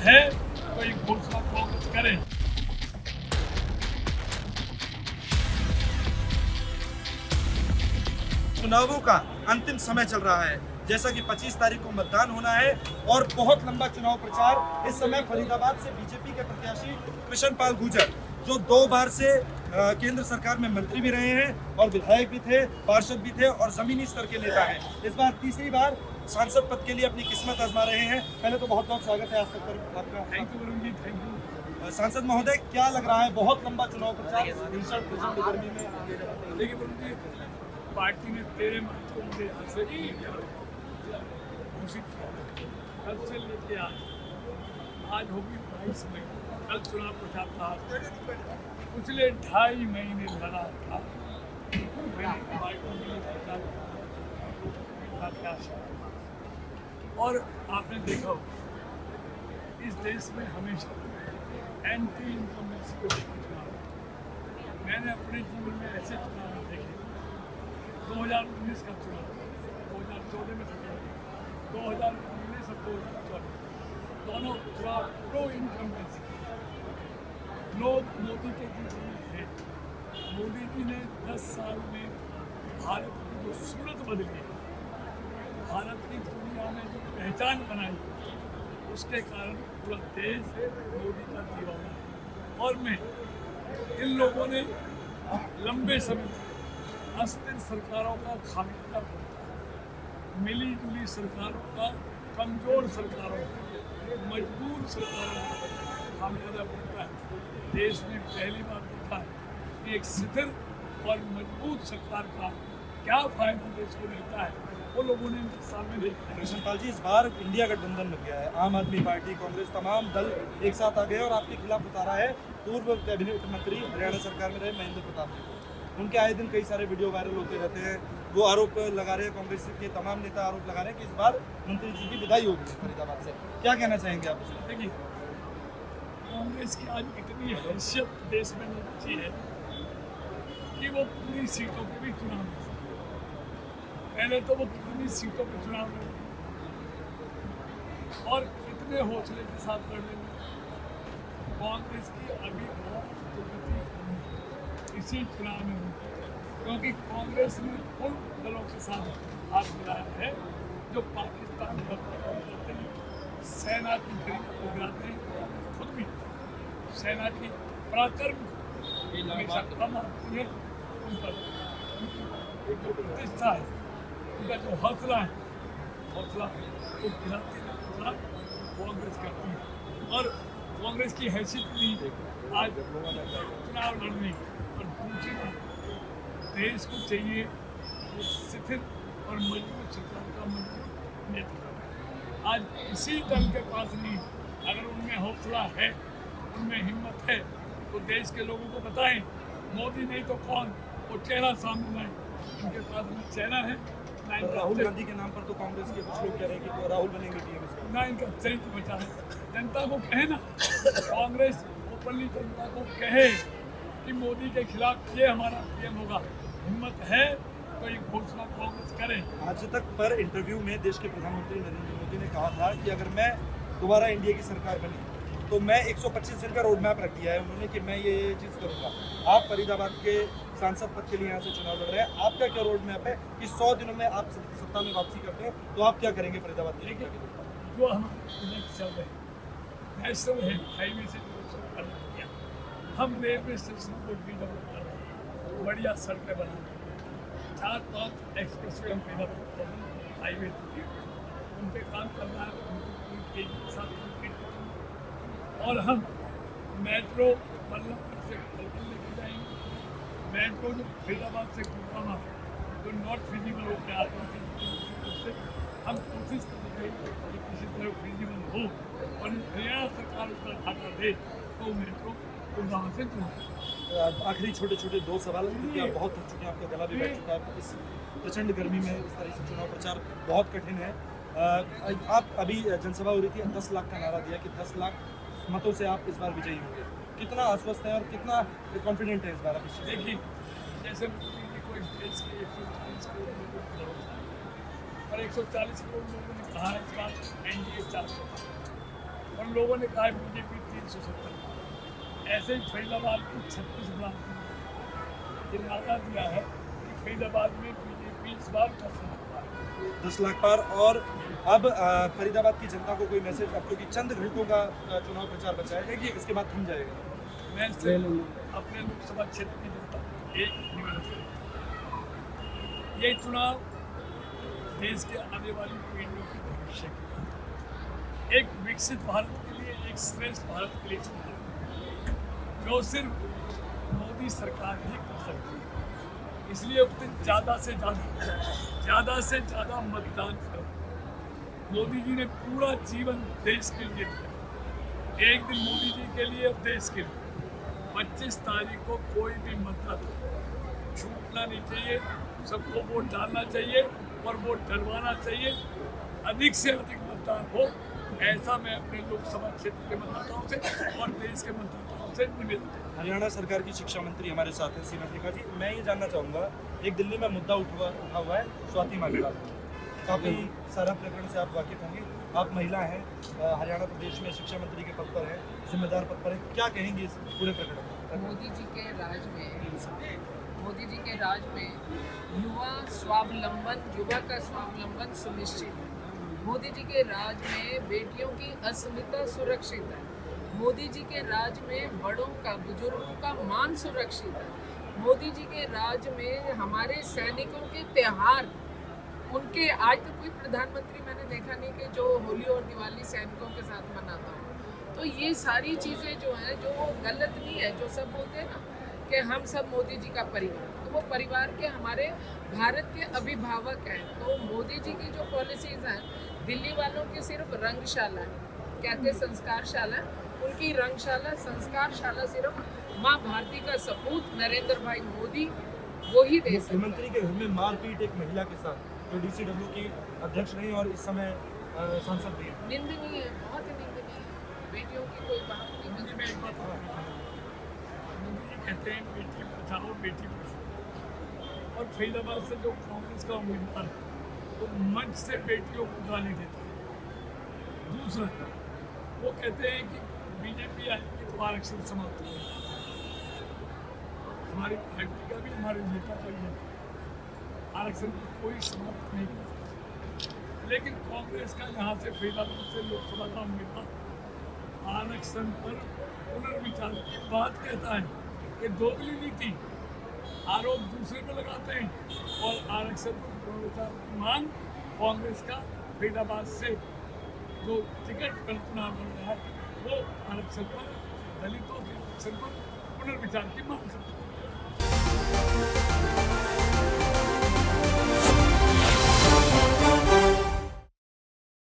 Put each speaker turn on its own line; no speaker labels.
है तो ये घोषणा कांग्रेस करे।
चुनावों का अंतिम समय चल रहा है, जैसा कि 25 तारीख को मतदान होना है और बहुत लंबा चुनाव प्रचार इस समय फरीदाबाद से बीजेपी के प्रत्याशी कृष्ण पाल गुर्जर, जो 2 बार से केंद्र सरकार में मंत्री भी रहे हैं और विधायक भी थे, पार्षद भी थे और जमीनी स्तर के नेता हैं, इस बार तीसरी बार सांसद पद के लिए अपनी किस्मत आजमा रहे हैं। पहले तो बहुत बहुत स्वागत है आज तक पर आपका।
Thank you Varun ji, thank you.
सांसद महोदय, क्या लग रहा है, बहुत लंबा चुनाव प्रचार भीषण प्रचंड गर्मी में?
देखिए वरुण जी, पार्टी ने 13 मार्च को मुझे यहाँ से घोषित किया, कल से लेके आज होगी 22 मई, कल चुनाव प्रचार था। पिछले 2.5 महीने लगा था मैंने पार्टी के लिए प्रचार किया और आपने देखा होगा इस देश में हमेशा एंटी इनकम्बेंसी को लेकर चुनाव, मैंने अपने जीवन में ऐसे चुनाव नहीं देखे। 2019 का चुनाव 2014 में था, 2019 और 2014 दोनों चुनाव प्रो इनकम्बेंसी, लोग मोदी के पीछे में हैं। मोदी जी ने 10 साल में भारत की जो सूरत बदली है, भारत की दुनिया में जो पहचान बनाई, उसके कारण पूरा देश मोदी का दीवाना है। और मैं इन लोगों ने लंबे समय तक अस्थिर सरकारों का खामियाजा बनता, मिली जुली सरकारों का, कमजोर सरकारों का, मजबूर सरकारों का खामियाजा बनता है। देश ने पहली बार देखा है कि एक स्थिर और मजबूत सरकार का क्या फायदा देश को मिलता है, वो लोगों ने 10 साल में देखा है।
कृष्ण पाल जी, इस बार इंडिया गठबंधन लग गया है, आम आदमी पार्टी, कांग्रेस, तमाम दल एक साथ आ गए और आपके खिलाफ उतारा है पूर्व कैबिनेट मंत्री हरियाणा सरकार में रहे महेंद्र प्रताप जी को। उनके आए दिन कई सारे वीडियो वायरल होते रहते हैं, वो आरोप लगा रहे हैं, कांग्रेस के तमाम नेता आरोप लगा रहे हैं कि इस बार मंत्री जी की विदाई होगी फरीदाबाद से। क्या कहना चाहेंगे आप इसमें?
देखिए, कांग्रेस की आज इतनी हैसियत देश में नहीं बची है कि वो पूरी सीटों पे भी चुनाव लड़ सके। पहले तो वो कितनी सीटों पे चुनाव लड़ रही और कितने हौसले के साथ लड़ रही है। कांग्रेस की अभी और प्रगति होनी इसी चुनाव में होगी, क्योंकि कांग्रेस ने उन दलों के साथ हाथ मिलाया है जो पाकिस्तान का प्रचार करते हैं, सेना की खरीद को गिराते हैं, खुद भी सेना की पराक्रम हमेशा कम आती है। उन पर एक जो प्रतिष्ठा है, उनका जो हौसला है, हौसला को गिराते हुए कांग्रेस करती है। और कांग्रेस की हैसियत भी आज चुनाव लड़ने और दूसरी बात, देश को चाहिए एक स्थिर और मजबूत सरकार का मजबूत नेतृत्व। आज किसी दल के पास नहीं, अगर उनमें हौसला है, उनमें हिम्मत है, तो देश के लोगों को बताएं, मोदी नहीं तो कौन, वो चेहरा सामने लाए। उनके पास न चेहरा है, ना इनका
राहुल गांधी के नाम पर तो कांग्रेस के कुछ लोग कह रहे हैं कि राहुल बनेंगे टीएम,
ना इनका चरित्र बचा है। जनता को कहे ना, कांग्रेस ओपनली जनता को कहे कि मोदी के खिलाफ ये हमारा पीएम होगा। हिम्मत है तो ये घोषणा कांग्रेस करे।
आज तक पर इंटरव्यू में देश के प्रधानमंत्री नरेंद्र मोदी ने कहा था कि अगर मैं दोबारा इंडिया की सरकार बनी तो मैं 125 दिन का रोड मैप रख दिया है उन्होंने कि मैं ये चीज़ करूँगा। आप फरीदाबाद के सांसद पद के लिए यहाँ से चुनाव लड़ रहे हैं, आपका क्या रोड मैप है कि 100 दिनों में आप सत्ता में वापसी करते हैं तो आप क्या करेंगे फरीदाबाद के लिए?
जो हमारे प्रोजेक्ट चल रहे हैं, नेशनल है हाईवे से किया, हम रेलवे स्टेशन को डेवलप कर रहे हैं, बढ़िया सड़कें बना रहे हैं, 4-5 एक्सप्रेस वे हम डेवलप कर रहे हैं, हाईवे उन पर काम कर रहा है, उनको पूरी तेजी के साथ कंप्लीट करेंगे। और हम मेट्रो बल्लभगढ़ से पलवल लेके जाएंगे। मेट्रो जो फरीदाबाद से गुरुग्राम जो नॉट फिजिबल होकर आते हैं, उससे हम कोशिश करेंगे कि किसी तरह फिजिबल हो और हरियाणा सरकार उसका घाटा दे तो मेट्रो गुरुग्राम से जुड़े।
आखिरी छोटे छोटे 2 सवाल, क्योंकि आप बहुत थक चुके हैं, आपका गला भी बैठ चुका है, इस प्रचंड गर्मी में इस तरह से चुनाव प्रचार बहुत कठिन है। आप अभी जनसभा हो रही थी, 10 लाख का नारा दिया कि 10 लाख मतों से आप इस बार विजयी होंगे, कितना आश्वस्त है और कितना कॉन्फिडेंट है इस बार आप?
देखिए, जैसे मोदी जी को इस देश के 140 करोड़ लोगों को भरोसा है और 140 करोड़ लोगों ने कहा है इस बार एनडीए 400, और लोगों ने कहा बीजेपी 370। ऐसे ही फरीदाबाद की 36 ब्लॉक में ये नारा दिया है कि फरीदाबाद में बीजेपी इस बार
10 लाख पार। और अब फरीदाबाद की जनता को कोई मैसेज, अब क्योंकि चंद घंटों का चुनाव प्रचार बचा है, देखिए इसके बाद थम जाएगा।
मैं से अपने लोकसभा क्षेत्र की जनता को एक निवेदन करता हूं। ये चुनाव देश के आने वाली पीढ़ियों के भविष्य के लिए, एक विकसित भारत के लिए, एक श्रेष्ठ भारत के लिए चुनाव है, जो सिर्फ मोदी सरकार ही कर सकती है। इसलिए उसने ज़्यादा से ज़्यादा मतदान करो। मोदी जी ने पूरा जीवन देश के लिए दिया, एक दिन मोदी जी के लिए और देश के लिए। 25 तारीख को कोई भी मतदाता छूटना नहीं चाहिए, सबको वोट डालना चाहिए और वोट डलवाना चाहिए। अधिक से अधिक मतदान हो, ऐसा मैं अपने लोकसभा क्षेत्र के मतदाताओं से और देश के मतदाताओं से निवेदन करता हूं।
हरियाणा सरकार की शिक्षा मंत्री हमारे साथ हैं सीमा टिका जी। मैं ये जानना चाहूँगा, एक दिल्ली में मुद्दा उठा हुआ है स्वाति मामला। काफ़ी सारा प्रकरण से आप वाकिफ होंगे, आप महिला हैं, हरियाणा प्रदेश में शिक्षा मंत्री के पद पर हैं, जिम्मेदार पद पर हैं, क्या कहेंगे इस पूरे प्रकरण में?
मोदी जी के राज में युवा का स्वावलंबन सुनिश्चित है। मोदी जी के राज में बेटियों की अस्मिता सुरक्षित है। मोदी जी के राज में बड़ों का, बुजुर्गों का मान सुरक्षित है। मोदी जी के राज में हमारे सैनिकों के त्योहार, उनके आज तक कोई प्रधानमंत्री मैंने देखा नहीं कि जो होली और दिवाली सैनिकों के साथ मनाता हो। तो ये सारी चीज़ें जो हैं, जो गलत नहीं है, जो सब बोलते हैं ना कि हम सब मोदी जी का परिवार, तो वो परिवार के हमारे भारत के अभिभावक हैं। तो मोदी जी की जो पॉलिसीज़ हैं, दिल्ली वालों की सिर्फ रंगशाला है, कहते संस्कारशाला, उनकी रंगशाला संस्कारशाला सिर्फ माँ भारती का सपूत नरेंद्र भाई मोदी वो ही दे सकते हैं।
मुख्यमंत्री के घर में मारपीट एक महिला के साथ, जो DCW की अध्यक्ष रही और इस समय सांसद भी है।
निंदनीय है, बहुत ही निंदनीय है। बेटियों की कोई बात नहीं
मोदी में एक बात और मोदी जी कहते हैं बेटी बचाओ बेटी पढ़ाओ, और फरीदाबाद से जो कांग्रेस का उम्मीदवार है वो मंच से बेटियों को गाली देता है। दूसरा, वो कहते हैं कि बीजेपी आएगी तो आरक्षण समाप्त हो जाएगा। हमारी पार्टी का भी, हमारे नेता का भी आरक्षण को कोई समाप्त नहीं कर सकता, लेकिन कांग्रेस का यहाँ से फरीदाबाद से लोकसभा का उम्मीदवार आरक्षण पर पुनर्विचार की बात कहता है। ये दोगली नीति, आरोप दूसरे पर लगाते हैं और आरक्षण पर पुनर्विचार की मांग कांग्रेस का फरीदाबाद से जो टिकट पर चुनाव लड़ रहा है वो आरक्षण पर, दलितों के आरक्षण पर पुनर्विचार की मांग करता है।